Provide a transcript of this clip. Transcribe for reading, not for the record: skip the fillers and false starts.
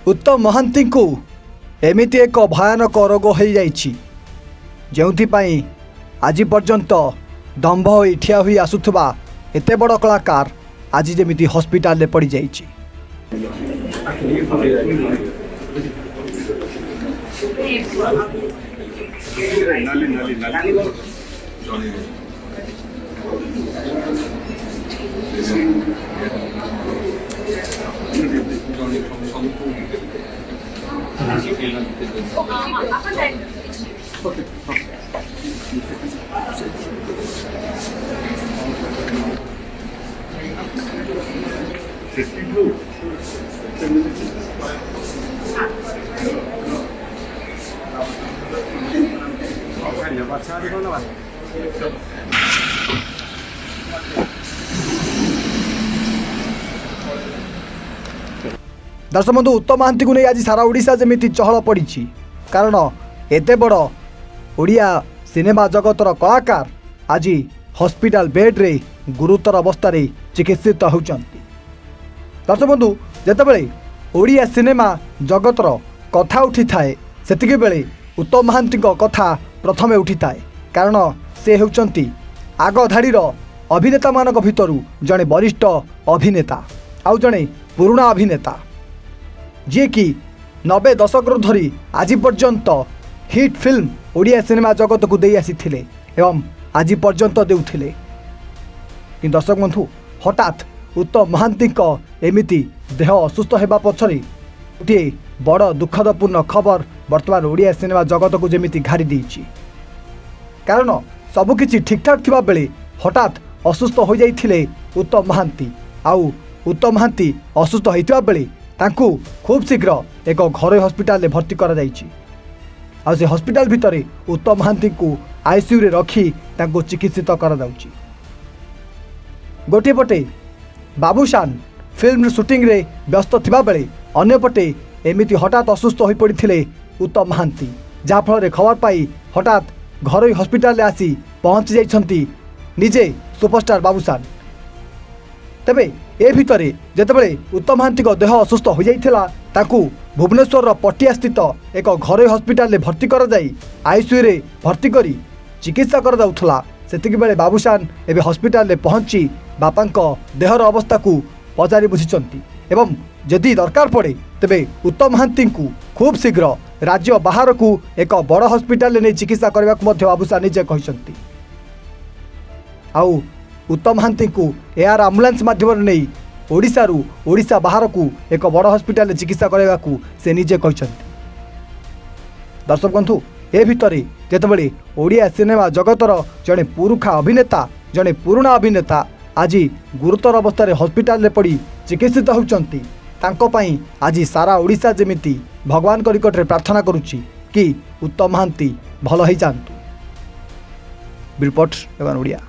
उत्तम महांती को एमिति एक भयानक रोग हो जाई आज पर्यंत दंभ हो ठिया हुई आसुथुबा एते बड़ कलाकार आज जमी हॉस्पिटल में पड़ी जाइछि। दर्शक बंधु उत्तम महांती को नहीं आज सारा ओडिशा जमीती चहल पड़ी कारण एते बड़ ओडिया सिनेमा जगतर कलाकार आज हॉस्पिटल बेड रे गुरुतर अवस्था चिकित्सित होउचंती। दर्शक बंधु जेतेबेले ओडिया सिनेमा जगतर कथा उठी थाए सेतिके बेले उत्तम महांती कथा प्रथमे उठी थाए कारण से होउचंती आग धाड़ीर अभिनेता मानक भितरु जड़े वरिष्ठ अभिनेता आउ जड़े पुराना अभिनेता जी कि 90 दशक धरी आज पर्यंत हिट फिल्म ओडिया सिनेमा जगत को दे आसी एवं आज पर्यंत देउथिले कि दर्शक बंधु हठात उत्तम महांती एमिति देह असुस्थ होगा पछरे गोटे बड़ दुखदपूर्ण खबर वर्तमान ओडिया सिनेमा जगत को जमी घारी देछि कारण सबकिछि ठीक ठाक थिबा बेले हठात असुस्थ हो जाइथिले उत्तम महांती आउ उत्तम महांती असुस्थ होइतिबा बेले तांकु खूब शीघ्र एक घरोई हॉस्पिटल में भर्ती करा जाइछि। आ से हॉस्पिटल भितरे उत्तम महांती को आईसीयू रे रखी तांकु चिकित्सित करा जाउछि। गोटे पटे बाबूशान फिल्म शूटिंग रे व्यस्त थिबा बेले अन्य पटे एमिति हठात असुस्थ हो पड़िथिले उत्तम महांती जहा फल खबर पाई हठात घरोई हॉस्पिटल आसी पहुंची जाइछंती निजे सुपरस्टार बाबूशान। तेबे ए भितरे जेतेबेले उत्तम महांती देह असुस्थ हो जाइथिला ताकू भुवनेश्वर पटिया स्थित एक घरोई हॉस्पिटल में भर्ती कर जाई आईसीयू रे भर्ती करी चिकित्सा कर जाउथला सेतिक बेले बाबूशान एबे हॉस्पिटल में पहुंची बापांक देहर अवस्था को पचारि बुझिचंती एवं जदि दरकार पड़े तेबे उत्तम महांती को खूब शीघ्र राज्य बाहर को एक बड़ हॉस्पिटल में चिकित्सा करने को बाबूशान निजे कहिसंती। आउ उत्तम महांती को एआर एम्बुलेंस माध्यम नहीं ओडिशा बाहर को एक बड़ हॉस्पिटल चिकित्सा करने को से निजे कहिसंती। दर्शक बंधु ए भितरे जेतेबेले ओडिया सिनेमा जगतर जड़े पुरुखा अभिनेता जड़े पुराना अभिनेता आज गुरुतर अवस्था हॉस्पिटल में पड़ी चिकित्सित होउचंती तांको पई आज सारा ओडिशा जेमिति भगवान को निकट रे प्रार्थना करुच्ची कि उत्तम महांती भल हो जातु। रिपोर्ट एवं ओडिया।